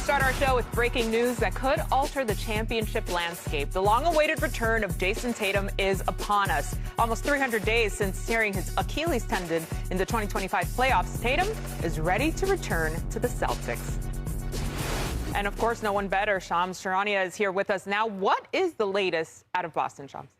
start our show with breaking news that could alter the championship landscape. The long-awaited return of Jason Tatum is upon us. Almost 300 days since tearing his Achilles tendon in the 2025 playoffs, Tatum is ready to return to the Celtics. And, of course, no one better. Shams Charania is here with us now. What is the latest out of Boston, Shams?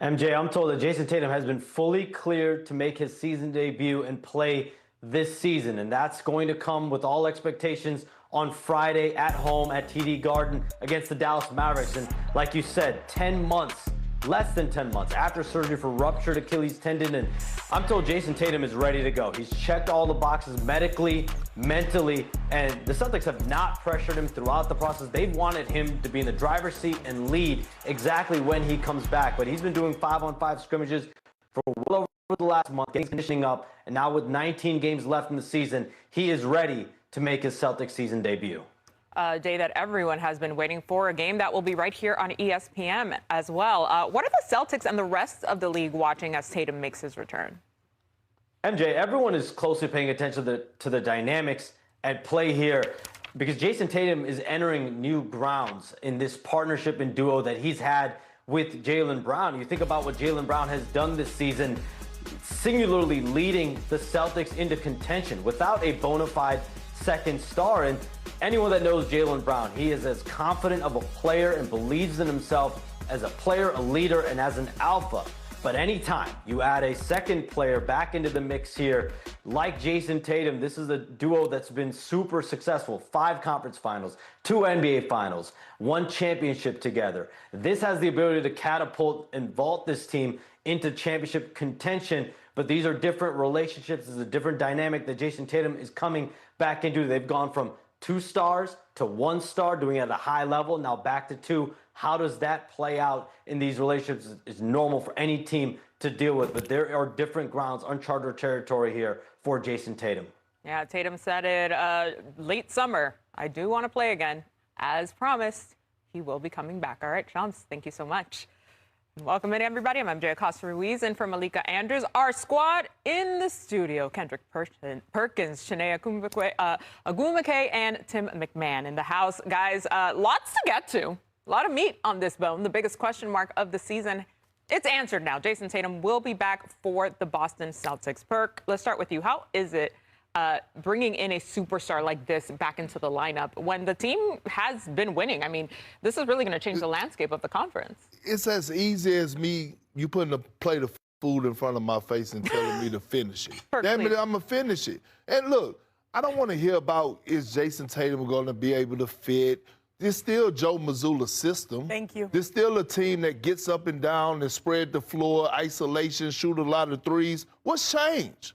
MJ, I'm told that Jason Tatum has been fully cleared to make his season debut and play this season, and that's going to come with all expectations on Friday at home at TD Garden against the Dallas Mavericks. And like you said, 10 months, less than 10 months after surgery for ruptured Achilles tendon, and I'm told Jason Tatum is ready to go. He's checked all the boxes medically, mentally, and the Celtics have not pressured him throughout the process. They've wanted him to be in the driver's seat and lead exactly when he comes back, but he's been doing 5-on-5 scrimmages for well over the last month, getting conditioning up, and now with 19 games left in the season, he is ready to make his Celtics season debut. A day that everyone has been waiting for, a game that will be right here on ESPN as well. What are the Celtics and the rest of the league watching as Tatum makes his return? MJ, everyone is closely paying attention to the dynamics at play here because Jason Tatum is entering new grounds in this partnership and duo that he's had with Jaylen Brown. You think about what Jaylen Brown has done this season, singularly leading the Celtics into contention without a bona fide second star. And anyone that knows Jaylen Brown, he is as confident of a player and believes in himself as a player, a leader, and as an alpha. But anytime you add a second player back into the mix here, like Jason Tatum, this is a duo that's been super successful. 5 conference finals, 2 NBA finals, 1 championship together. This has the ability to catapult and vault this team into championship contention, but these are different relationships. This is a different dynamic that Jason Tatum is coming back into. They've gone from 2 stars to 1 star, doing it at a high level, now back to 2. How does that play out in these relationships? It's normal for any team to deal with, but there are different grounds, uncharted territory here for Jason Tatum. Yeah, Tatum said it late summer. I do want to play again. As promised, he will be coming back. All right, Shams, thank you so much. Welcome in, everybody. I'm MJ Acosta-Ruiz and for Malika Andrews. Our squad in the studio, Kendrick Perkins, Shanae Agumake, and Tim McMahon in the house. Guys, lots to get to. A lot of meat on this bone. The biggest question mark of the season, it's answered now. Jason Tatum will be back for the Boston Celtics. Perk, let's start with you. How is it bringing in a superstar like this back into the lineup when the team has been winning? I mean, this is really going to change the landscape of the conference. It's as easy as you putting a plate of food in front of my face and telling me to finish it. Damn it, I'm going to finish it. And look, I don't want to hear about is Jason Tatum going to be able to fit. It's still Joe Mazzulla's system. Thank you. There's still a team that gets up and down and spread the floor, isolation, shoot a lot of threes. What's changed?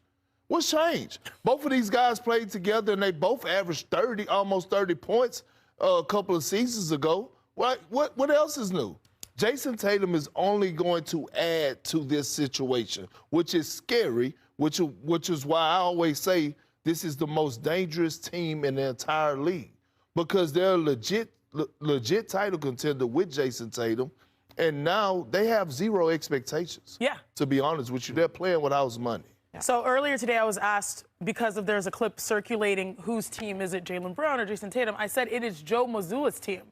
What's changed? Both of these guys played together, and they both averaged almost 30 points a couple of seasons ago. What else is new? Jason Tatum is only going to add to this situation, which is scary, which is why I always say this is the most dangerous team in the entire league because they're a legit title contender with Jason Tatum, and now they have 0 expectations. Yeah. To be honest with you, they're playing with house money. Yeah. So earlier today I was asked, because there's a clip circulating, whose team is it, Jaylen Brown or Jason Tatum? I said it is Joe Mazzulla's team.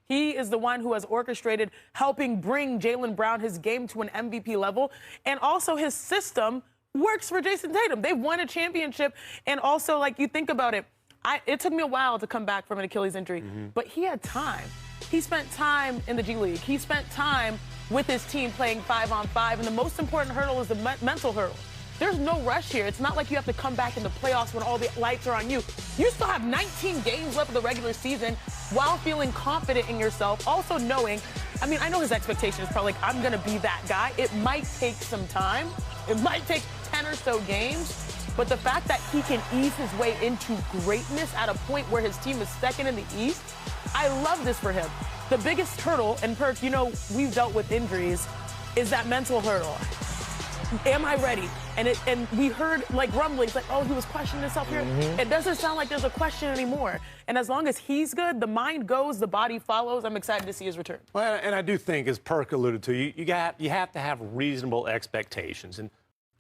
He is the one who has orchestrated helping bring Jaylen Brown his game to an MVP level, and also his system works for Jason Tatum. They've won a championship, and also, like, you think about it, it took me a while to come back from an Achilles injury, but he had time. He spent time in the G League. He spent time with his team playing 5-on-5, and the most important hurdle is the mental hurdle. There's no rush here. It's not like you have to come back in the playoffs when all the lights are on you. You still have 19 games left of the regular season while feeling confident in yourself, also knowing, I mean, I know his expectation is probably like, I'm going to be that guy. It might take some time. It might take 10 or so games. But the fact that he can ease his way into greatness at a point where his team is second in the East, I love this for him. The biggest hurdle, and Perk, you know, we've dealt with injuries, is that mental hurdle. Am I ready? And we heard like rumblings, like, oh, he was questioning himself here. It doesn't sound like there's a question anymore. And as long as he's good, the mind goes, the body follows. I'm excited to see his return. Well, and I do think, as Perk alluded to, you have to have reasonable expectations. And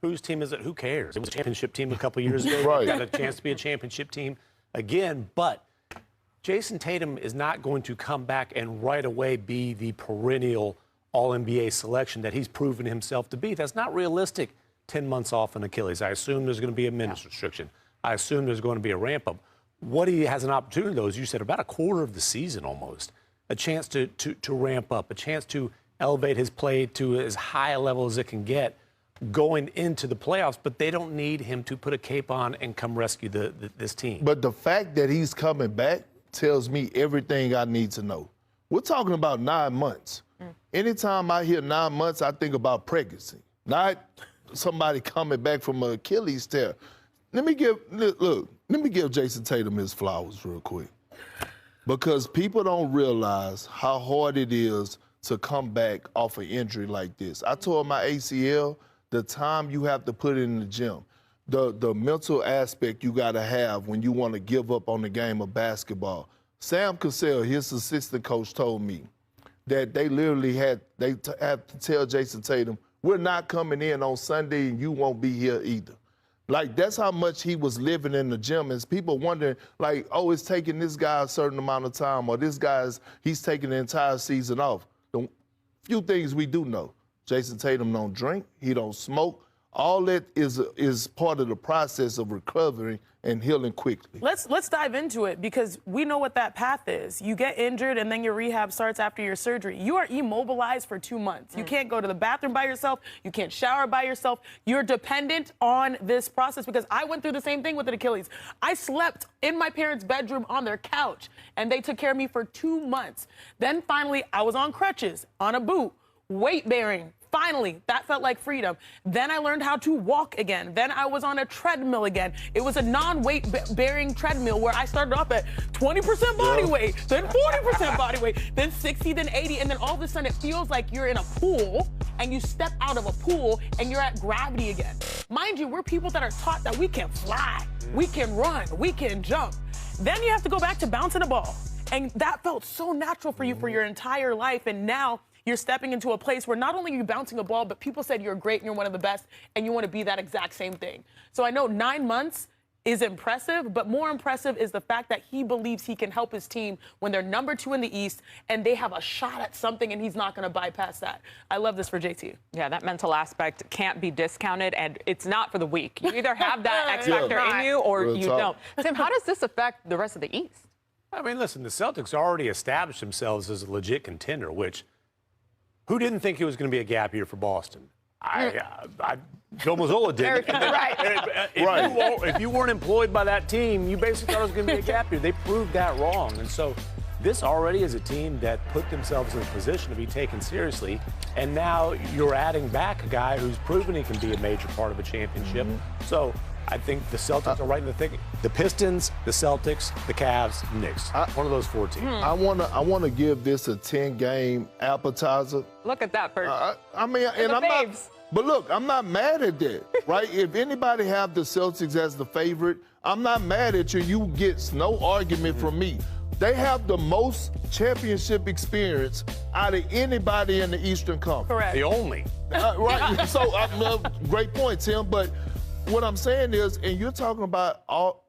whose team is it? Who cares? It was a championship team a couple years ago. Right. Got a chance to be a championship team again. But Jason Tatum is not going to come back and right away be the perennial All-NBA selection that he's proven himself to be. That's not realistic 10 months off an Achilles. I assume there's going to be a minutes restriction. I assume there's going to be a ramp-up. What he has an opportunity, though, as you said, about a quarter of the season almost, a chance to ramp up, a chance to elevate his play to as high a level as it can get going into the playoffs, but they don't need him to put a cape on and come rescue this team. But the fact that he's coming back tells me everything I need to know. We're talking about 9 months. Anytime I hear 9 months, I think about pregnancy, not somebody coming back from an Achilles tear. Let me give Jason Tatum his flowers real quick, because people don't realize how hard it is to come back off an injury like this. I tore my ACL, the time you have to put in the gym, the mental aspect you got to have when you want to give up on the game of basketball. Sam Cassell, his assistant coach, told me that they literally had to tell Jason Tatum, we're not coming in on Sunday and you won't be here either. Like, that's how much he was living in the gym. And people wondering, like, oh, it's taking this guy a certain amount of time, or he's taking the entire season off. The few things we do know. Jason Tatum don't drink, he don't smoke. All that is part of the process of recovering and healing quickly. Let's dive into it, because we know what that path is. You get injured and then your rehab starts after your surgery. You are immobilized for 2 months. You can't go to the bathroom by yourself. You can't shower by yourself. You're dependent on this process, because I went through the same thing with an Achilles. I slept in my parents' bedroom on their couch, and they took care of me for 2 months. Then finally, I was on crutches, on a boot, weight bearing. Finally, that felt like freedom. Then I learned how to walk again. Then I was on a treadmill again. It was a non-weight bearing treadmill where I started off at 20% body weight, then 40% body weight, then 60, then 80, and then all of a sudden it feels like you're in a pool and you step out of a pool and you're at gravity again. Mind you, we're people that are taught that we can fly, we can run, we can jump. Then you have to go back to bouncing a ball. And that felt so natural for you for your entire life, and now you're stepping into a place where not only are you bouncing a ball, but people said you're great and you're one of the best, and you want to be that exact same thing. So I know 9 months is impressive, but more impressive is the fact that he believes he can help his team when they're number 2 in the East and they have a shot at something, and he's not going to bypass that. I love this for JT. Yeah, that mental aspect can't be discounted, and it's not for the weak. You either have that X factor in you or you don't. Tim, how does this affect the rest of the East? I mean, listen, the Celtics already established themselves as a legit contender, which who didn't think it was going to be a gap year for Boston? Joe Mazzola did. If you weren't employed by that team, you basically thought it was going to be a gap year. They proved that wrong. And so this already is a team that put themselves in a position to be taken seriously. And now you're adding back a guy who's proven he can be a major part of a championship. So I think the Celtics are right in the thick. The Pistons, the Celtics, the Cavs, the Knicks. One of those 4 teams. I wanna give this a 10-game appetizer. Look at that, Bert. I mean, and I'm not. But look, I'm not mad at that, right? If anybody have the Celtics as the favorite, I'm not mad at you. You get no argument from me. They have the most championship experience out of anybody in the Eastern Conference. Correct. The only. Right. So, great point, Tim. But what I'm saying is, and you're talking about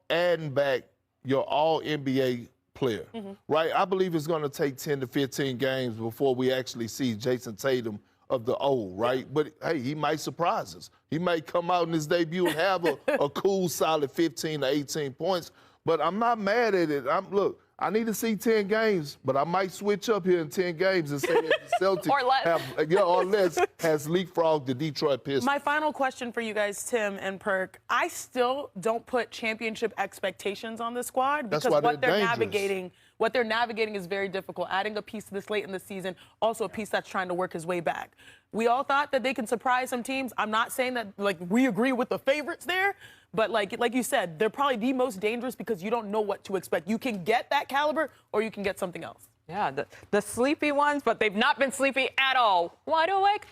adding back your all-NBA player, right? I believe it's going to take 10 to 15 games before we actually see Jason Tatum of the old, right? But, hey, he might surprise us. He might come out in his debut and have a cool, solid 15 to 18 points. But I'm not mad at it. Look, I need to see 10 games, but I might switch up here in 10 games and say that the Celtics or less has leapfrogged the Detroit Pistons. My final question for you guys, Tim and Perk. I still don't put championship expectations on the squad, because what they're navigating is very difficult. Adding a piece to this late in the season, also a piece that's trying to work his way back. We all thought that they can surprise some teams. I'm not saying that we agree with the favorites there, but like you said, they're probably the most dangerous because you don't know what to expect. You can get that caliber or you can get something else. Yeah, the sleepy ones, but they've not been sleepy at all. Wide awake.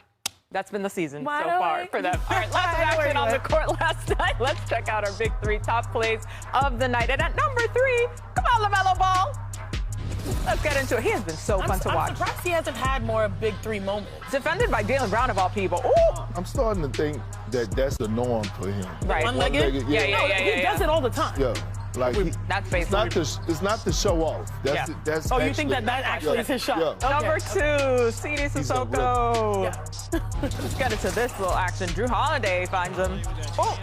That's been the season so far for them. All right, lots of action on the court last night. Let's check out our big 3 top plays of the night. And at number 3, come on, LaMelo Ball. Let's get into it. He has been so fun to watch. I'm surprised he hasn't had more big 3 moments. Defended by Jaylen Brown, of all people. Ooh. I'm starting to think that that's the norm for him. Right. One-legged? Yeah. He does it all the time. Yeah. Like That's it's not basically. it's not the show off. That's Yeah. that's. Oh, you actually, think that actually is his shot? Yeah. Okay. Number 2, CD Sissoko. Yeah. Let's get into this little action. Drew Holiday finds him. Oh,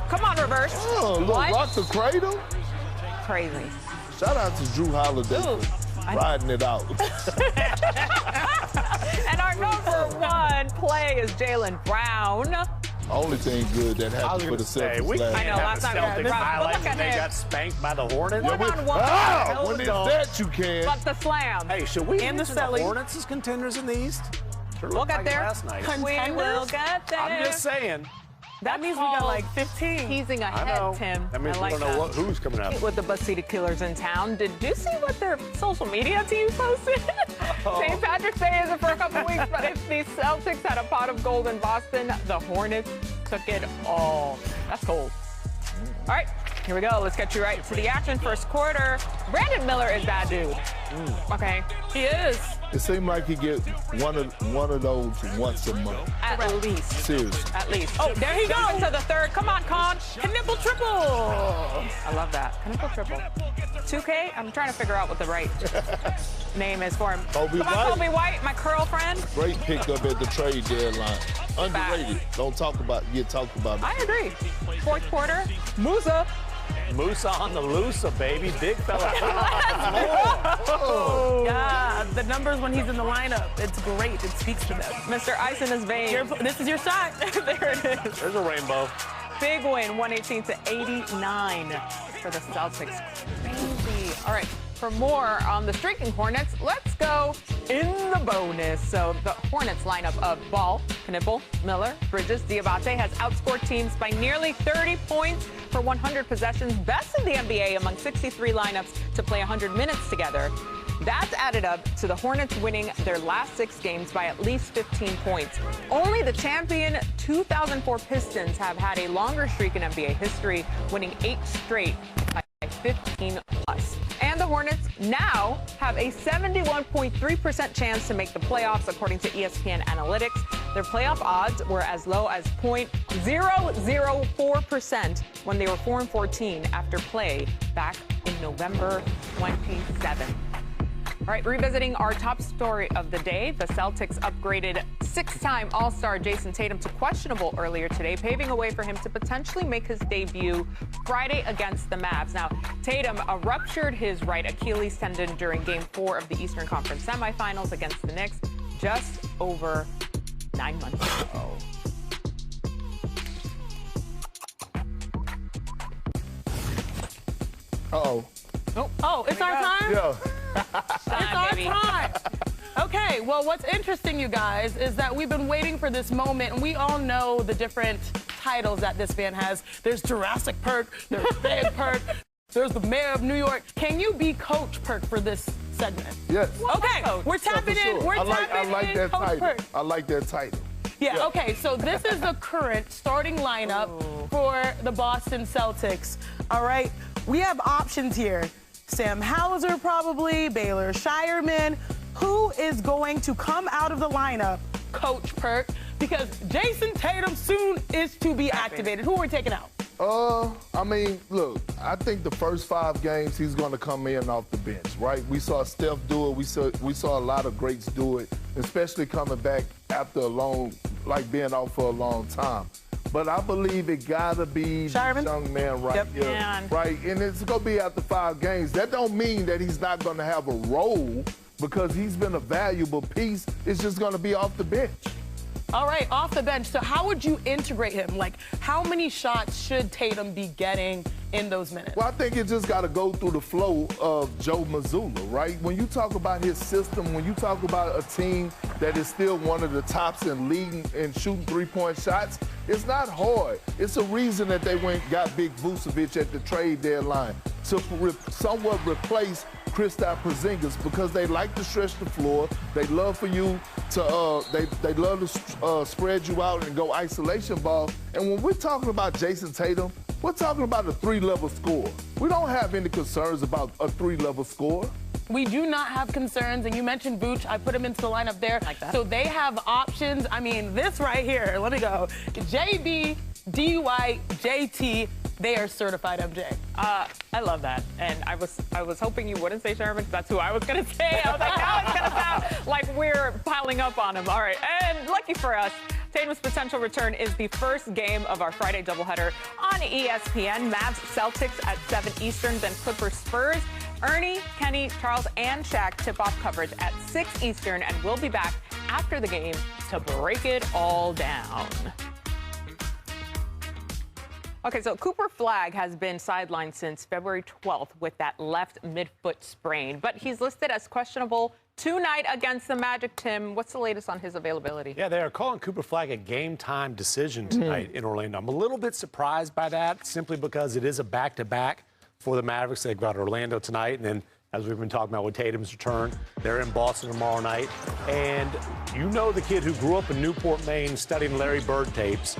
come on, reverse. Oh, look, What? rock the cradle. Crazy. Shout out to Drew Holiday Ooh, for riding it out. And our number 1 play is Jaylen Brown. Only thing good that I was happened for going the to say, we Celtics can't I know, have last a time- Celtics but highlight look at when they him. got spanked by the Hornets. One-on-one. Ah, when it's that you can. But the slam. Hey, should we And the mention selling. Hornets as contenders in the East? Sure We'll looked get like there. last night. We will get there. I'm just saying. That means we got like 15. Teasing I ahead, know. Tim. That means I like we don't know that. who's coming up. With the Bus-City Killers in town. Did you see what their social media team posted? St. Patrick's Day isn't for a couple weeks, but if the Celtics had a pot of gold in Boston, the Hornets took it all. That's cold. All right, here we go. Let's get you right to the action. First quarter. Brandon Miller is that dude. Okay. He is. It seemed like he get one of those once a month. At least. Seriously. At least. Oh, there he goes to the third. Come on, Con. Nipple triple. I love that. Triple triple. 2K? I'm trying to figure out what the right name is for him. Kobe Come on, White. Kobe White, my curl friend. Great pickup at the trade deadline. Underrated. Don't talk about get talked about. I agree. Fourth quarter. Musa. Musa on the Lusa, baby. Big fella. Yeah, the numbers when he's in the lineup, it's great. It speaks to them. Mr. Ice in his veins. This is your shot. There it is. There's a rainbow. Big win, 118-89 for the Celtics. Crazy. All right, for more on the streaking Hornets, let's go in the bonus. So the Hornets lineup of Ball, Knipple, Miller, Bridges, Diabate has outscored teams by nearly 30 points for 100 possessions, best in the NBA among 63 lineups to play 100 minutes together. That's added up to the Hornets winning their last 6 games by at least 15 points. Only the champion 2004 Pistons have had a longer streak in NBA history, winning 8 straight by 15 plus. And the Hornets now have a 71.3% chance to make the playoffs, according to ESPN Analytics. Their playoff odds were as low as 0.004% when they were 4-14 after play back in November 27. All right, revisiting our top story of the day, the Celtics upgraded 6-time All-Star Jason Tatum to questionable earlier today, paving a way for him to potentially make his debut Friday against the Mavs. Now, Tatum ruptured his right Achilles tendon during Game 4 of the Eastern Conference semifinals against the Knicks just over 9 months ago. Uh-oh. Oh, it's our time? Yeah. It's our time. Okay, well, what's interesting, you guys, is that we've been waiting for this moment, and we all know the different titles that this man has. There's Jurassic Perk, there's Big Perk, there's the Mayor of New York. Can you be Coach Perk for this segment? Yes. Okay, we're tapping Yeah, for in. sure. We're I tapping like in that Coach title. Perk. I like that title. Yeah, okay, so this is the current starting lineup for the Boston Celtics. All right, we have options here. Sam Hauser probably, Baylor Shireman. Who is going to come out of the lineup, Coach Perk? Because Jason Tatum soon is to be activated. Who are we taking out? I mean, look, I think the first 5 games he's going to come in off the bench, right? We saw Steph do it. We saw a lot of greats do it, especially coming back after being out for a long time. But I believe it gotta be this young man right here, right? And it's gonna be after 5 games. That don't mean that he's not gonna have a role because he's been a valuable piece. It's just gonna be off the bench. All right, off the bench. So how would you integrate him? Like, how many shots should Tatum be getting in those minutes? Well, I think it just got to go through the flow of Joe Mazzulla, right? When you talk about his system, when you talk about a team that is still one of the tops in leading and shooting 3-point shots, it's not hard. It's a reason that they got Big Vucevic at the trade deadline to somewhat replace Kristaps Porzingis because they like to stretch the floor. They love for you to they love to spread you out and go isolation ball. And when we're talking about Jason Tatum, we're talking about a 3-level score. We don't have any concerns about a 3-level score. We do not have concerns, and you mentioned Vooch. I put him into the lineup there. Like that. So they have options. I mean, this right here, let me go. JB, D. White, JT, They are certified, MJ. I love that. And I was hoping you wouldn't say Sherman, because that's who I was going to say. I was like, now it's going to sound like we're piling up on him. All right. And lucky for us, Tatum's potential return is the first game of our Friday doubleheader on ESPN. Mavs Celtics at 7 Eastern, then Clippers Spurs. Ernie, Kenny, Charles, and Shaq tip off coverage at 6 Eastern, and we'll be back after the game to break it all down. Okay, so Cooper Flagg has been sidelined since February 12th with that left midfoot sprain, but he's listed as questionable tonight against the Magic. Tim, what's the latest on his availability? Yeah, they are calling Cooper Flagg a game-time decision tonight in Orlando. I'm a little bit surprised by that, simply because it is a back-to-back for the Mavericks. They've got Orlando tonight, and then, as we've been talking about with Tatum's return, they're in Boston tomorrow night. And you know the kid who grew up in Newport, Maine, studying Larry Bird tapes,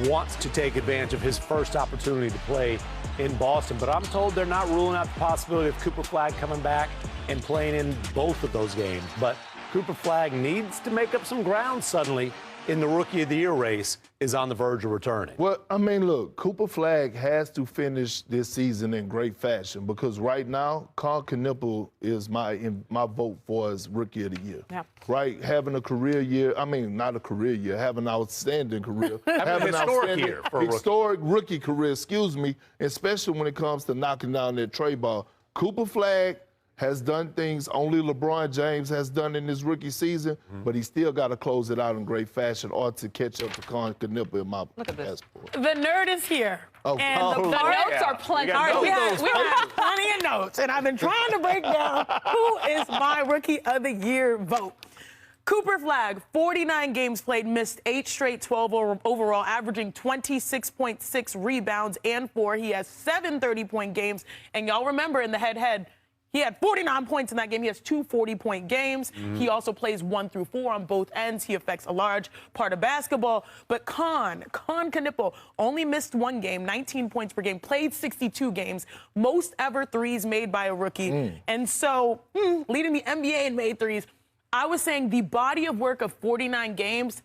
wants to take advantage of his first opportunity to play in Boston. But I'm told they're not ruling out the possibility of Cooper Flagg coming back and playing in both of those games. But Cooper Flagg needs to make up some ground suddenly in the Rookie of the Year race, is on the verge of returning. Well, I mean, look, Cooper Flagg has to finish this season in great fashion, because right now, Con Knipple is my vote for as Rookie of the Year. Yeah. Right? Having a career year, I mean, not a career year, having an outstanding career. Having an historic year for a rookie. Historic rookie career, excuse me, especially when it comes to knocking down that tray ball. Cooper Flagg has done things only LeBron James has done in his rookie season, but he still got to close it out in great fashion or to catch up to Con Knipple in my passport. The nerd is here. Oh, and oh, the The yeah. notes are plenty. All right, notes. we have plenty of notes, and I've been trying to break down who is my Rookie of the Year vote. Cooper Flagg, 49 games played, missed 8 straight 12 overall, averaging 26.6 rebounds and 4. He has 7 30-point games, and y'all remember in the head-to-head, he had 49 points in that game. He has 2 40-point games. He also plays 1 through 4 on both ends. He affects a large part of basketball. But Con Knipple only missed 1 game, 19 points per game, played 62 games, most ever threes made by a rookie. And so, leading the NBA in made threes. I was saying the body of work of 49 games,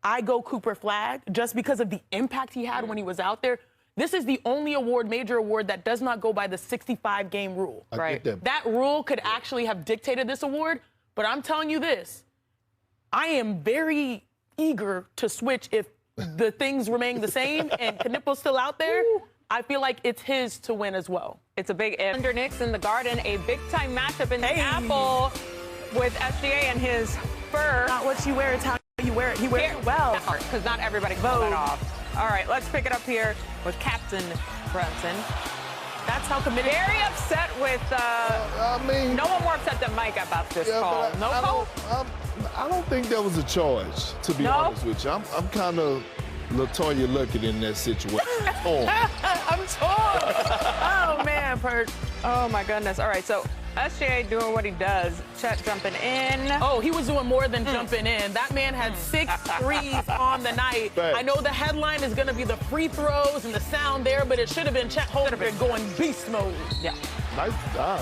I go Cooper Flagg just because of the impact he had when he was out there. This is the only award, major award, that does not go by the 65-game rule. I get That rule could actually have dictated this award, but I'm telling you this, I am very eager to switch if the things remain the same and Knipple's still out there. I feel like it's his to win as well. It's a big if. Under Knicks in the Garden, a big-time matchup in the Apple with SGA and his fur. Not what you wear, it's how you wear it. He wears it well. Because not everybody can pull that off. All right, let's pick it up here with Captain Brunson. That's how committed. Very upset with, I mean, no one more upset than Mike about this call. but No call? I don't think that was a charge, to be honest with you. I'm kind of LaToya Luckett in that situation. I'm torn. Oh, man, Pert. Oh, my goodness. All right, so SGA doing what he does. Chet jumping in. Oh, he was doing more than jumping in. That man had 6 threes on the night. Thanks. I know the headline is going to be the free throws and the sound there, but it should have been Chet Holmgren going beast mode. Yeah. Nice job.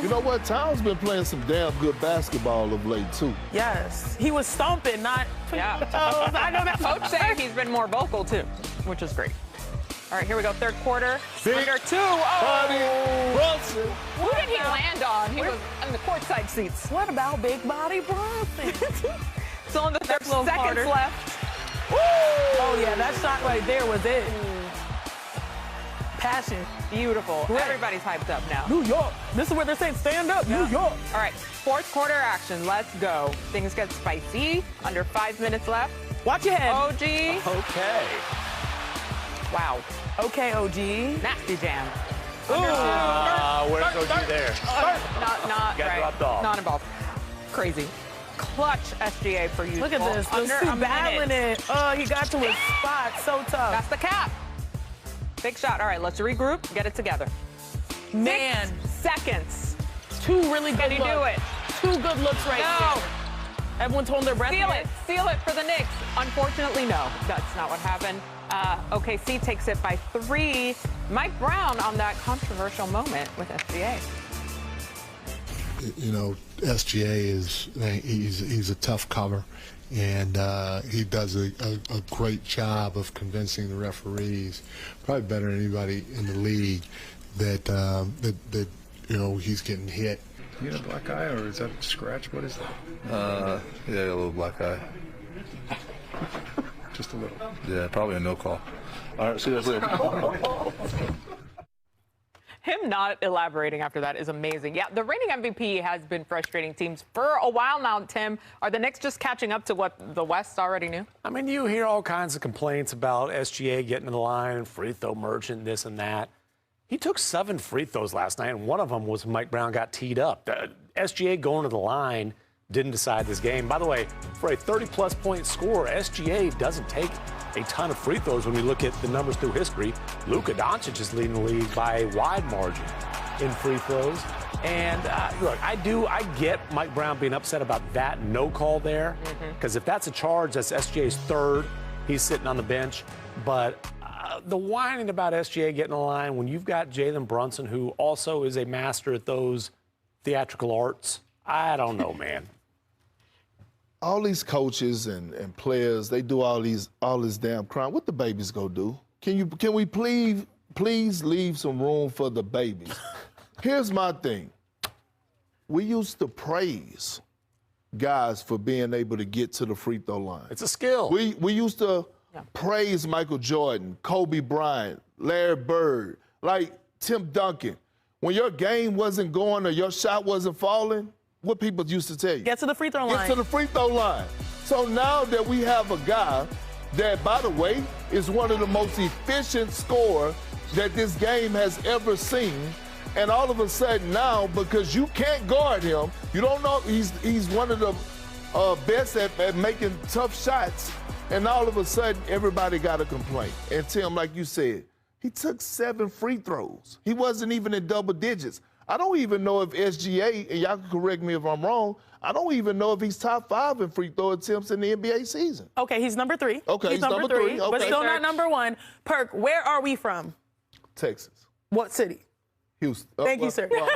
You know what? Towns been playing some damn good basketball of late, too. Yes. He was stomping, not Yeah. toes. I know that. Coach saying he's been more vocal, too, which is great. All right, here we go. Third quarter. Big Under 2. Body Oh. Brunson. Who did he land on? He was in the courtside seats. What about Big Body Bronson? Still in the third, little seconds harder. left. Oh, yeah, that shot right there was it. Passion. Beautiful. Great. Everybody's hyped up now. New York. This is where they're saying stand up, New York. All right, fourth quarter action. Let's go. Things get spicy. Under 5 minutes left. Watch your head. OG. Okay. Wow. Okay, OG. Nasty jam. Where's OG there? Not Got right. dropped off. Not involved. Crazy. Clutch SGA for you. Look at this. Those Under two a battling minute. it. Oh, he got to his spot. So tough. That's the cap. Big shot. All right, let's regroup. Get it together. Man, 6 seconds. 2 really good Can he looks. do it? 2 good looks right No. there. Everyone's holding their breath. Seal again. it. Seal it for the Knicks. Unfortunately, no. That's not what happened. OKC takes it by 3. Mike Brown on that controversial moment with SGA. You know, SGA he's a tough cover, and he does a great job of convincing the referees, probably better than anybody in the league, that he's getting hit. You got a black eye, or is that a scratch? What is that? Yeah, a little black eye. Just a little. Yeah, probably a no call. All right, see you guys later. Him not elaborating after that is amazing. Yeah, the reigning MVP has been frustrating teams for a while now, Tim. Are the Knicks just catching up to what the West already knew? I mean, you hear all kinds of complaints about SGA getting to the line, free throw merchant, this and that. He took 7 free throws last night, and one of them was Mike Brown got teed up. SGA going to the line didn't decide this game. By the way, for a 30-plus point scorer, SGA doesn't take a ton of free throws when we look at the numbers through history. Luka Doncic is leading the league by a wide margin in free throws. And look, I get Mike Brown being upset about that no call there, because if that's a charge, that's SGA's 3rd. He's sitting on the bench. But the whining about SGA getting the line when you've got Jalen Brunson, who also is a master at those theatrical arts, I don't know, man. All these coaches and players, they do all this damn crime. What the babies go do? Can we please leave some room for the babies? Here's my thing. We used to praise guys for being able to get to the free throw line. It's a skill. We used to praise Michael Jordan, Kobe Bryant, Larry Bird, like Tim Duncan. When your game wasn't going or your shot wasn't falling, what people used to tell you? Get to the free throw line. Get to the free throw line. So now that we have a guy that, by the way, is one of the most efficient scorers that this game has ever seen, and all of a sudden now, because you can't guard him, you don't know, he's one of the best at making tough shots, and all of a sudden everybody got a complaint. And Tim, like you said, he took 7 free throws. He wasn't even in double digits. I don't even know if SGA, and y'all can correct me if I'm wrong, I don't even know if he's top 5 in free throw attempts in the NBA season. Okay, he's number 3. Okay, he's number 3. But Okay. still not number 1. Perk, where are we from? Texas. What city? Houston. Thank you, sir. Well,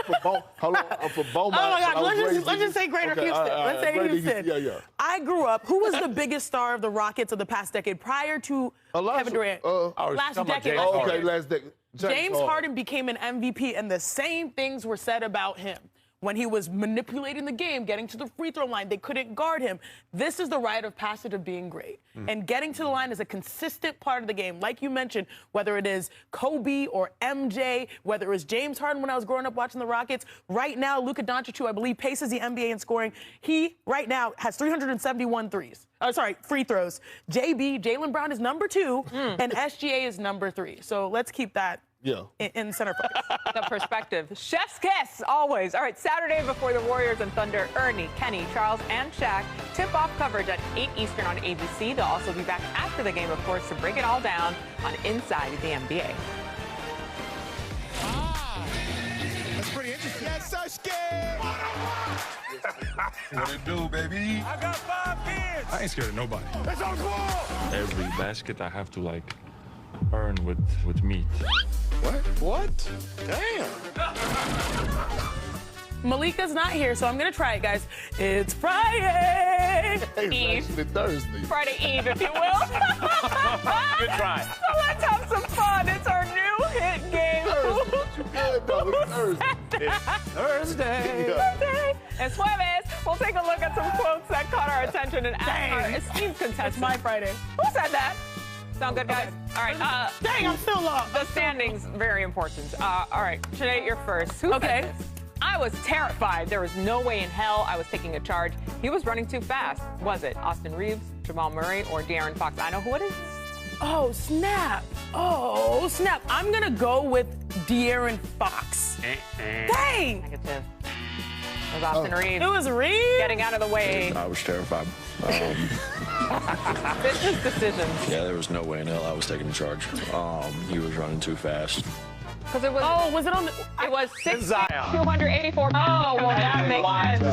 I'm from Beaumont. Oh, my God. I was Let's just say Greater Houston. Let's say Houston. Yeah. I grew up. Who was the biggest star of the Rockets of the past decade prior to Kevin Durant? Last decade. Last decade. James Harden became an MVP, and the same things were said about him. When he was manipulating the game, getting to the free throw line, they couldn't guard him. This is the rite of passage of being great. And getting to the line is a consistent part of the game. Like you mentioned, whether it is Kobe or MJ, whether it was James Harden when I was growing up watching the Rockets, right now, Luka Doncic, who I believe paces the NBA in scoring, he right now has 371 free throws. Jalen Brown is number 2, and SGA is number 3. So let's keep that in center focus. The perspective. Chef's kiss, always. All right, Saturday before the Warriors and Thunder, Ernie, Kenny, Charles, and Shaq tip-off coverage at 8 Eastern on ABC. They'll also be back after the game, of course, to break it all down on Inside the NBA. That's pretty interesting. Yes, Sasuke! What it do, baby? I got 5 kids. I ain't scared of nobody. It's on cool. Every basket I have to earn with meat. What? Damn. Malika's not here, so I'm going to try it, guys. It's Friday. It's actually Thursday. Friday Eve, if you will. Good try. So let's have some fun. It's our new hit game. Thursday. And Jueves, we'll take a look at some quotes that caught our attention and ask our esteemed contestants. It's my Friday. Who said that? Sound good, guys? All right. Dang, I'm still lost. The standings, very important. All right, Sinead, you're first. Who said this? I was terrified. There was no way in hell I was taking a charge. He was running too fast. Was it Austin Reeves, Jamal Murray, or De'Aaron Fox? I know who it is. Oh, snap. I'm going to go with De'Aaron Fox. Dang. Negative. It was Austin Reeves. It was Reeves? Getting out of the way. I was terrified. Business decisions. Yeah, there was no way in hell I was taking the charge. He was running too fast. Because it was. Oh, was it on the? It was 6,284. Oh, well, that makes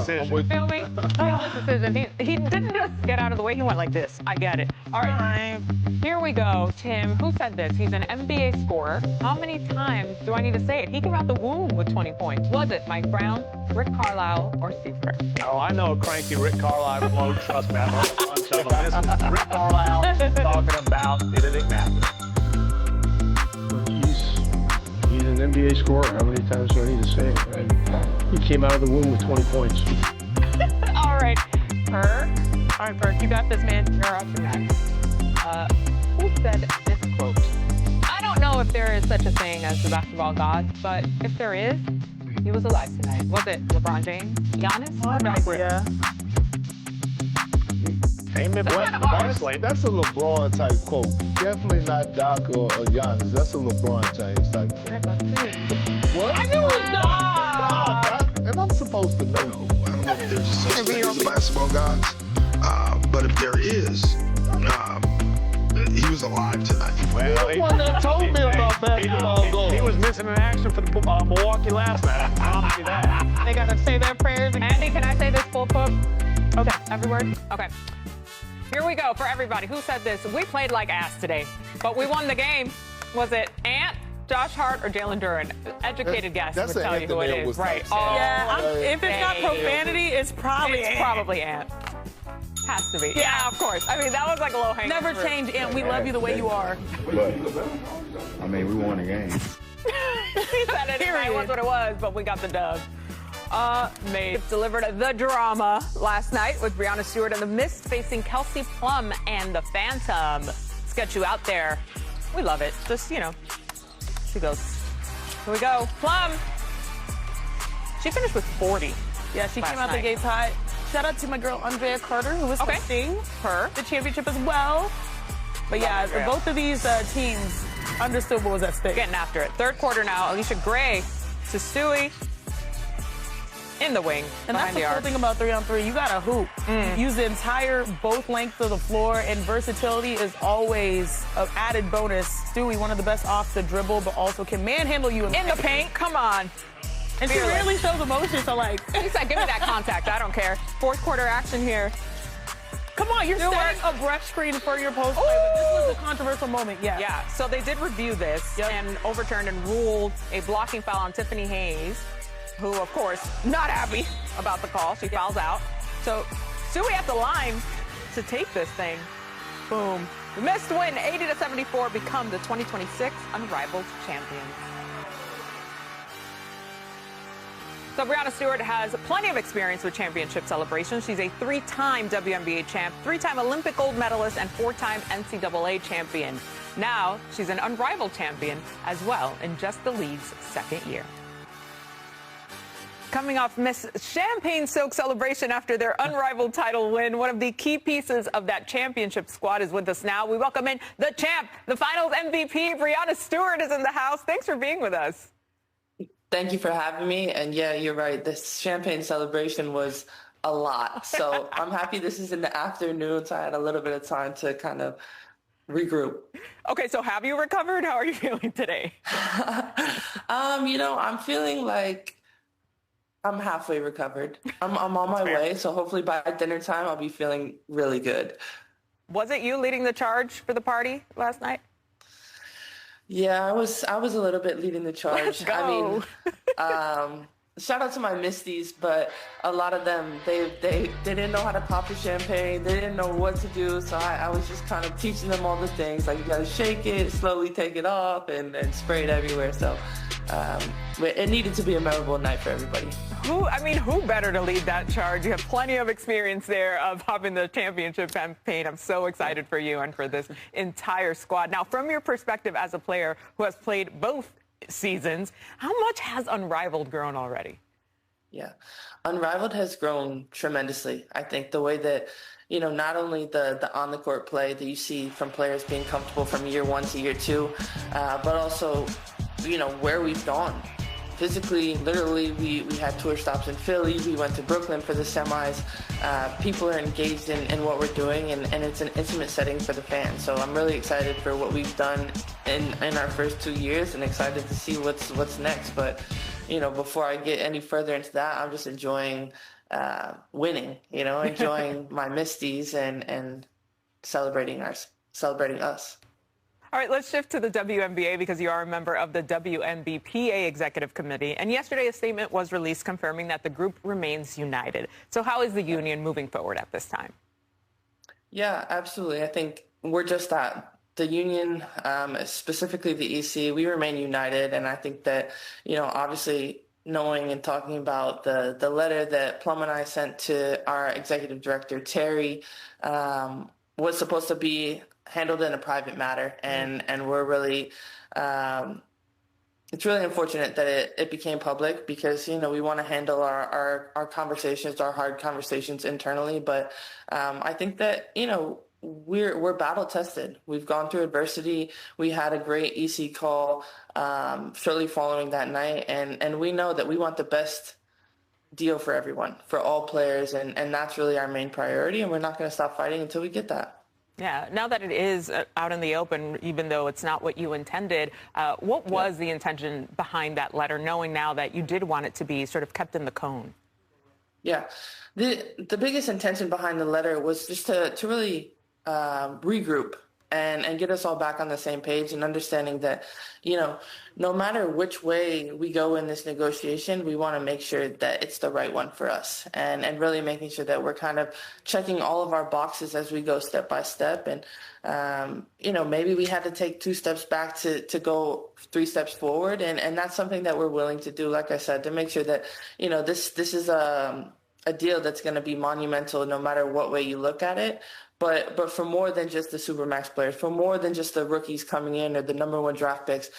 sense. Feel me? Business decision. He didn't just get out of the way. He went like this. I get it. All right. Here we go. Tim, who said this? He's an NBA scorer. How many times do I need to say it? He came out the womb with 20 points. Was it Mike Brown, Rick Carlisle, or Steve Kerr? Oh, I know a cranky Rick Carlisle won't trust me. So this is Rick Carlisle talking about Benedict Matthews. He's an NBA scorer. How many times do I need to say it? Right? He came out of the womb with 20 points. All right, Perk. All right, Perk, you got this, man. You're up next. Who said this quote? I don't know if there is such a thing as the basketball gods, but if there is, he was alive tonight. Was it LeBron James? Giannis? Doc Rivers? Yeah. Honestly, That's a LeBron type quote. Definitely not Doc or Giannis. That's a LeBron James type quote. What? I knew it was Doc! And I'm supposed to know. I don't know if there's such a thing as the basketball gods, but if there is, he was alive tonight. well, The one that told me about basketball goals. he was missing in action for the Milwaukee last night. I promise you that. They gotta say their prayers. Andy, can I say this full quote? Okay, every word? Okay. Here we go for everybody. Who said this? We played like ass today, but we won the game. Was it Ant, Josh Hart, or Jalen Duren? Educated guess would tell you who it is. Right. Yeah, if it's not profanity, it's probably It's Ant. probably Ant. Has to be. Yeah, of course. I mean, that was like a low hanging Never fruit. change, Ant. We love you the way you are. But, I mean, we won the game. He said it. It was what it was, but we got the dub. Mate delivered the drama last night with Breanna Stewart and the Mist facing Kelsey Plum and the Phantom. Let's get you out there. We love it. Just, you know, she goes. Here we go. Plum. She finished with 40. Yeah, she came last out the night. gates hot. Shout out to my girl Andrea Carter, who was hosting Her. the championship as well. But yeah, Andrea. both of these teams understood what was at stake. Getting after it. Third quarter now. Alicia Gray to Stewie. In the wing, And that's behind the the cool arc. thing about 3-on-3. You got to hoop. Use the entire both lengths of the floor, and versatility is always an added bonus. Stewie, one of the best off the dribble, but also can manhandle you in the paint. Come on. And she rarely shows emotion, so like. He said, give me that contact. I don't care. Fourth quarter action here. Come on, you're setting a brush screen for your post play, but this was a controversial moment, yeah. Yeah, so they did review this and overturned and ruled a blocking foul on Tiffany Hayes, who, of course, not happy about the call. She fouls out. So Stewie at the line to take this thing. Boom. The Mist win 80-74, become the 2026 unrivaled champions. So Breanna Stewart has plenty of experience with championship celebrations. She's a 3-time WNBA champ, 3-time Olympic gold medalist, and 4-time NCAA champion. Now she's an unrivaled champion as well in just the league's second year. Coming off Miss Champagne Silk celebration after their unrivaled title win, one of the key pieces of that championship squad is with us now. We welcome in the champ, the finals MVP, Breanna Stewart is in the house. Thanks for being with us. Thank you for having me. And yeah, you're right. This champagne celebration was a lot. So I'm happy this is in the afternoon, so I had a little bit of time to kind of regroup. Okay, so have you recovered? How are you feeling today? I'm feeling like I'm halfway recovered. I'm on my way, so hopefully by dinner time I'll be feeling really good. Was it you leading the charge for the party last night? Yeah, I was a little bit leading the charge. Let's go. I mean, shout out to my Misties, but a lot of them, they didn't know how to pop the champagne. They didn't know what to do, so I was just kind of teaching them all the things, like you gotta shake it, slowly take it off, and spray it everywhere. So but it needed to be a memorable night for everybody. Who better to lead that charge? You have plenty of experience there of hopping the championship campaign. I'm so excited for you and for this entire squad. Now, from your perspective as a player who has played both seasons, how much has Unrivaled grown already? Yeah, Unrivaled has grown tremendously. I think the way that, not only the on-the-court play that you see from players being comfortable from year one to year two, but also, where we've gone. Physically, literally, we had tour stops in Philly. We went to Brooklyn for the semis. People are engaged in what we're doing, and it's an intimate setting for the fans. So I'm really excited for what we've done in our first 2 years and excited to see what's next. But, before I get any further into that, I'm just enjoying winning, enjoying my Misties and celebrating us. All right, let's shift to the WNBA because you are a member of the WNBPA Executive Committee. And yesterday, a statement was released confirming that the group remains united. So how is the union moving forward at this time? Yeah, absolutely. I think we're just that. The union, specifically the EC, we remain united. And I think that, obviously knowing and talking about the letter that Plum and I sent to our executive director, Terry, was supposed to be handled in a private matter. And we're really, it's really unfortunate that it became public because, we want to handle our conversations, our hard conversations internally. But I think that, we're battle tested. We've gone through adversity. We had a great EC call shortly following that night. And we know that we want the best deal for everyone, for all players. And that's really our main priority. And we're not going to stop fighting until we get that. Yeah, now that it is out in the open, even though it's not what you intended, what was the intention behind that letter, knowing now that you did want it to be sort of kept in the cone? Yeah, the biggest intention behind the letter was just to really regroup and get us all back on the same page and understanding that, no matter which way we go in this negotiation, we want to make sure that it's the right one for us and really making sure that we're kind of checking all of our boxes as we go step by step. And, maybe we had to take 2 steps back to go 3 steps forward. And that's something that we're willing to do, like I said, to make sure that, this is a deal that's going to be monumental no matter what way you look at it. But for more than just the Supermax players, for more than just the rookies coming in or the #1 draft picks,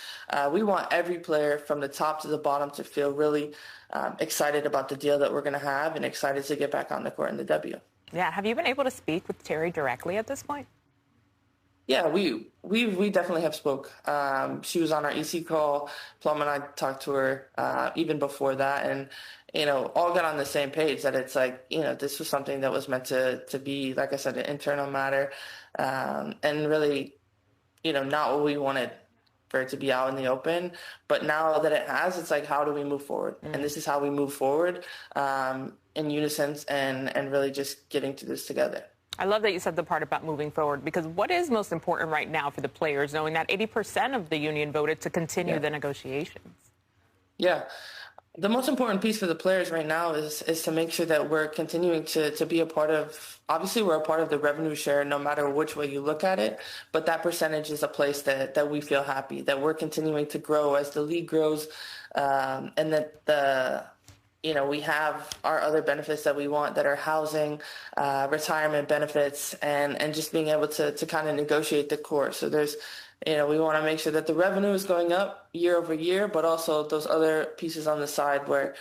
we want every player from the top to the bottom to feel really excited about the deal that we're going to have and excited to get back on the court in the W. Yeah. Have you been able to speak with Terry directly at this point? Yeah, we definitely have spoke. She was on our EC call. Plum and I talked to her even before that, and all got on the same page that it's like, this was something that was meant to be, like I said, an internal matter, and really, not what we wanted for it to be out in the open. But now that it has, it's like, how do we move forward? And this is how we move forward in unison and really just getting through this together. I love that you said the part about moving forward, because what is most important right now for the players, knowing that 80% of the union voted to continue the negotiations? Yeah. The most important piece for the players right now is to make sure that we're continuing to be a part of, obviously we're a part of the revenue share no matter which way you look at it, but that percentage is a place that we feel happy, that we're continuing to grow as the league grows, and that we have our other benefits that we want that are housing, retirement benefits, and just being able to kind of negotiate the core. So there's, we want to make sure that the revenue is going up year over year, but also those other pieces on the side where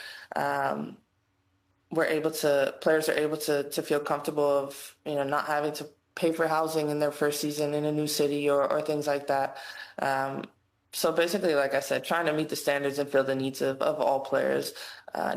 players are able to feel comfortable of, not having to pay for housing in their first season in a new city or things like that. So basically, like I said, trying to meet the standards and fill the needs of all players,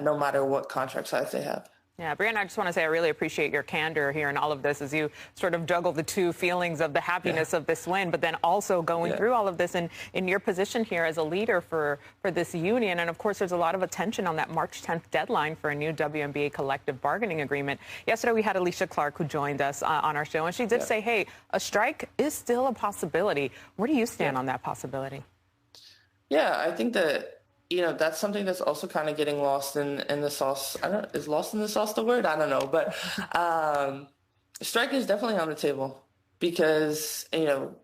no matter what contract size they have. Yeah, Brianna, I just want to say I really appreciate your candor here in all of this as you sort of juggle the two feelings of the happiness of this win, but then also going through all of this in your position here as a leader for this union. And, of course, there's a lot of attention on that March 10th deadline for a new WNBA collective bargaining agreement. Yesterday we had Alicia Clark, who joined us on our show, and she did say, hey, a strike is still a possibility. Where do you stand on that possibility? Yeah, I think that, that's something that's also kind of getting lost in the sauce. Is lost in the sauce the word? I don't know. But strike is definitely on the table because,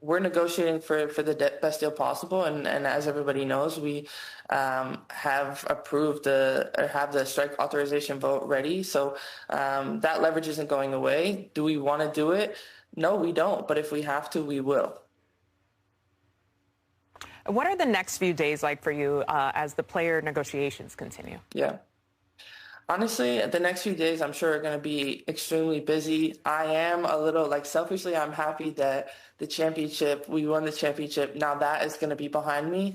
we're negotiating for the best deal possible. And as everybody knows, we have approved have the strike authorization vote ready. So that leverage isn't going away. Do we want to do it? No, we don't. But if we have to, we will. What are the next few days like for you as the player negotiations continue? Yeah. Honestly, the next few days, I'm sure are going to be extremely busy. I am a little, selfishly, I'm happy that we won the championship. Now that is going to be behind me.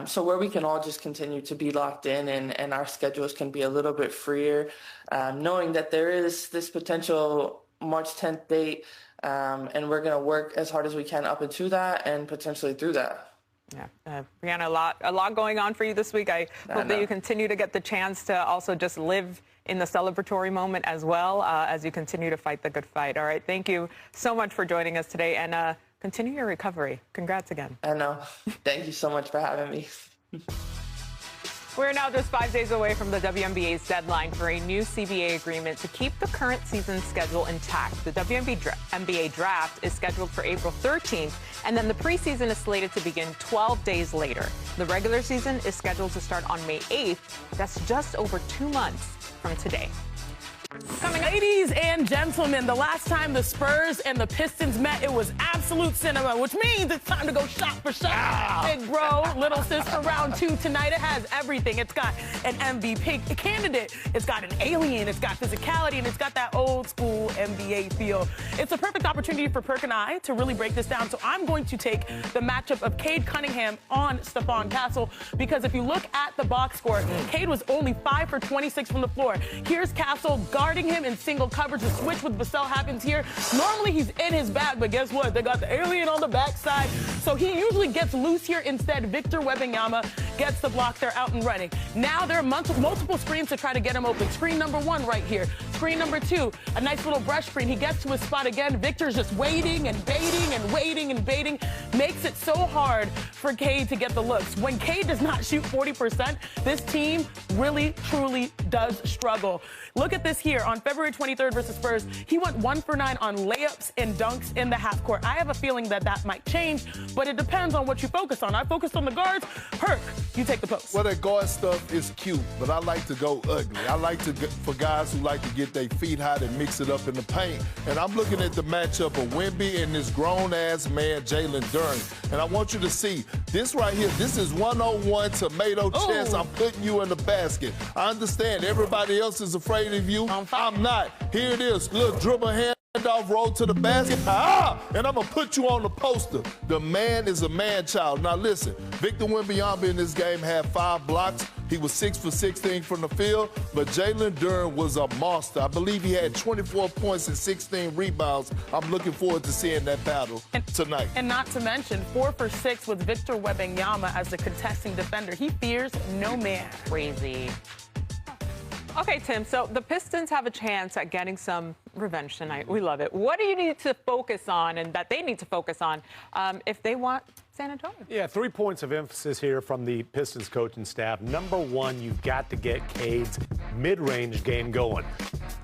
So where we can all just continue to be locked in and our schedules can be a little bit freer, knowing that there is this potential March 10th date, and we're going to work as hard as we can up into that and potentially through that. Yeah, Brianna, a lot going on for you this week. I hope that you continue to get the chance to also just live in the celebratory moment as well as you continue to fight the good fight. All right, thank you so much for joining us today, and continue your recovery. Congrats again. I know. Thank you so much for having me. We're now just 5 days away from the WNBA's deadline for a new CBA agreement to keep the current season schedule intact. The WNBA draft is scheduled for April 13th, and then the preseason is slated to begin 12 days later. The regular season is scheduled to start on May 8th. That's just over 2 months from today. Ladies and gentlemen, the last time the Spurs and the Pistons met, it was absolute cinema, which means it's time to go shot for shot. Big bro, little sister, round 2 tonight. It has everything. It's got an MVP candidate. It's got an alien. It's got physicality, and it's got that old school NBA feel. It's a perfect opportunity for Perk and I to really break this down. So I'm going to take the matchup of Cade Cunningham on Stephon Castle, because if you look at the box score, Cade was only 5 for 26 from the floor. Here's Castle guarding him in single coverage. The switch with Vassell happens here. Normally he's in his back, but guess what? They got the alien on the backside. So he usually gets loose here. Instead, Victor Wembanyama gets the block. They're out and running. Now there are multiple screens to try to get him open. Screen number 1 right here. Screen number 2, a nice little brush screen. He gets to his spot again. Victor's just waiting and baiting and waiting and baiting. Makes it so hard for Cade to get the looks. When Cade does not shoot 40%, this team really, truly does struggle. Look at this here. On February 23rd versus Spurs, he went 1 for 9 on layups and dunks in the half court. I have a feeling that might change, but it depends on what you focus on. I focused on the guards. Perk, you take the post. Well, that guard stuff is cute, but I like to go ugly. I like to for guys who like to get their feet hot and mix it up in the paint. And I'm looking at the matchup of Wemby and this grown-ass man, Jalen Duren. And I want you to see this right here. This is 101 tomato chest. I'm putting you in the basket. I understand everybody else is afraid of you. I'm not. Here it is. Little dribble hand off, roll to the basket. And I'm going to put you on the poster. The man is a man-child. Now, listen. Victor Wembanyama in this game had 5 blocks. He was 6 for 16 from the field. But Jalen Duren was a monster. I believe he had 24 points and 16 rebounds. I'm looking forward to seeing that battle tonight. And not to mention, 4 for 6 with Victor Wembanyama as the contesting defender. He fears no man. Crazy. Okay, Tim, so the Pistons have a chance at getting some revenge tonight. We love it. What do you need to focus on, and that they need to focus on, if they want San Antonio? Yeah, 3 points of emphasis here from the Pistons coaching staff. Number 1, you've got to get Cade's mid-range game going.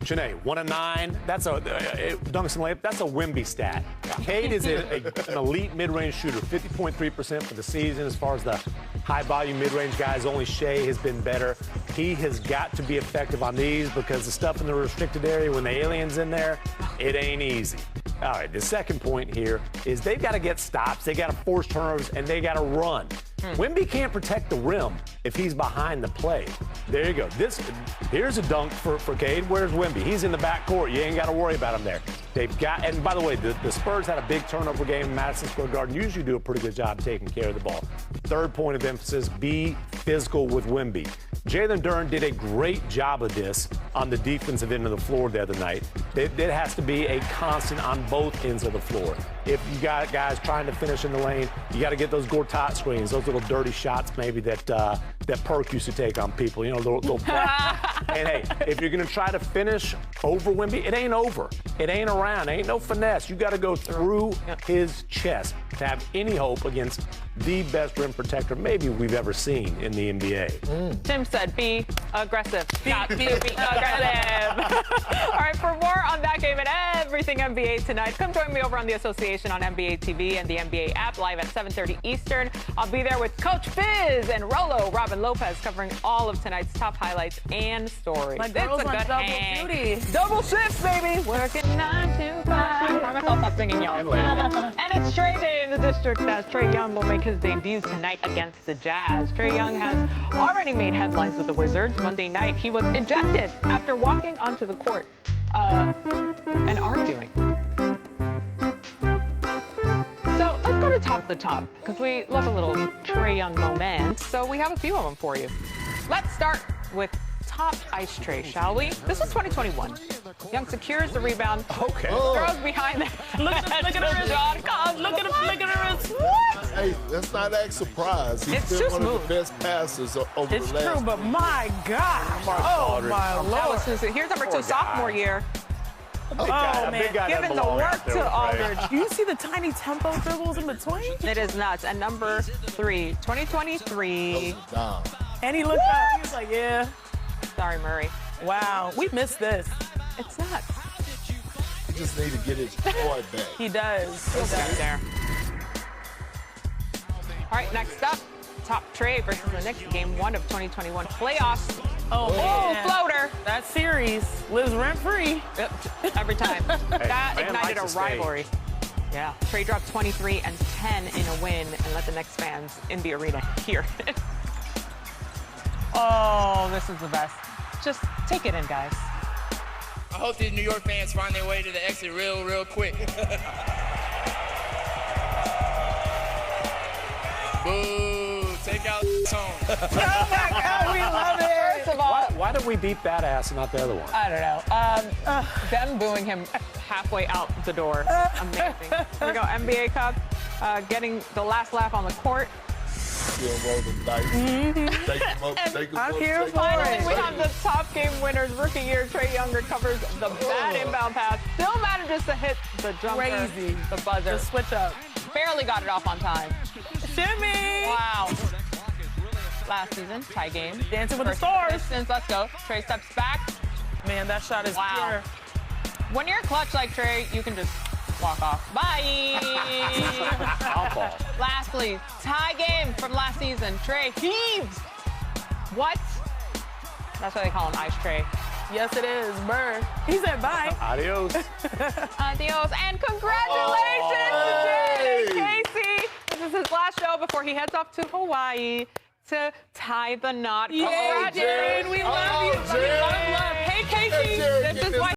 Janae, 1 of 9. That's a dunks and layup. That's a Wemby stat. Cade is an elite mid-range shooter, 50.3% for the season. As far as the high-volume mid-range guys, only Shea has been better. He has got to be effective on these, because the stuff in the restricted area, when the alien's in there, it ain't easy. All right, the second point here is they've got to get stops. They got to force turnovers, and they got to run. Wemby can't protect the rim if he's behind the play. There you go. Here's a dunk for Cade. Where's Wemby? He's in the back court. You ain't got to worry about him there. They've got, and by the way, the Spurs had a big turnover game in Madison Square Garden. Usually do a pretty good job taking care of the ball. Third point of emphasis, be physical with Wemby. Jalen Duren did a great job of this on the defensive end of the floor the other night. It has to be a constant on both ends of the floor. If you got guys trying to finish in the lane, you got to get those Gortat screens, those little dirty shots maybe that Perk used to take on people, you know, little And hey, if you're going to try to finish over Wemby, it ain't over. It ain't around. It ain't no finesse. You got to go through his chest to have any hope against the best rim protector maybe we've ever seen in the NBA. Tim said, be aggressive. Be aggressive. All right, for more on that game and everything NBA tonight, come join me over on the Association on NBA TV and the NBA app, live at 7:30 Eastern. I'll be there with Coach Fizz and Rolo, Robin Lopez, covering all of tonight's top highlights and stories. My girls it's a on good double hang. duty. Double shifts, baby. Working 9 to 5. I'll stop singing, y'all. And it's Trey Day in the district as Trae Young will make his debut tonight against the Jazz. Trae Young has already made headlines with the Wizards. Monday night, he was ejected after walking onto the court and arguing. So let's go to top the top, because we love a little Trae Young moment. So we have a few of them for you. Let's start with top ice tray, shall we? This was 2021. Young secures the rebound. Okay. Throws behind the Look at her wrist. John Collins. Look at her wrist. What? Hey, that's not act surprised. He's It's been too one smooth. of the best passers over It's the last. true, but my God. Oh, my That Lord. was Susan. Here's number 2, sophomore year. Oh, man. Giving the work to Aldridge. Do you see the tiny tempo dribbles in between? It is nuts. And number 3, 2023. Down. And he looked up. He was like, yeah. Sorry, Murray. Wow. We missed this. It's nuts. He just need to get his boy back. He does. He'll get there. All right, next up, top Trey versus the Knicks, game 1 of 2021 playoffs. Oh, man. Floater. That series lives rent-free. Yep, every time. That man ignited a likes the rivalry. Yeah. Trey dropped 23 and 10 in a win and let the Knicks fans in the arena hear it. Oh, this is the best. Just take it in, guys. I hope these New York fans find their way to the exit real quick. Boo, take out Tone. Oh, my God, we love it. First of all, Why did we beat that ass and not the other one? I don't know. Them booing him halfway out the door. Amazing. Here we go, NBA Cup, getting the last laugh on the court. Still roll the dice. Take him up, take him I'm up, here take him for up. Finally, we have the top game winners. Rookie year, Trey Young recovers the bad inbound pass. Still manages to hit the jumper, Crazy. the buzzer. The switch up. Barely got it off on time. Shimmy. Wow. Last season, tie game. Dancing with the First stars. Pistons, let's go. Trey steps back. Man, that shot is pure. When you're clutch like Trey, you can just walk off. Bye. Lastly, tie game from last season. Trey heaves. What? That's why they call him Ice Trey. Yes, it is. Burr. He said bye. Adios. Adios. And congratulations to Jared and Casey. This is his last show before he heads off to Hawaii to tie the knot. Yeah, Jared, we love you. Jared. Love. Hey, Casey. Jared, This is why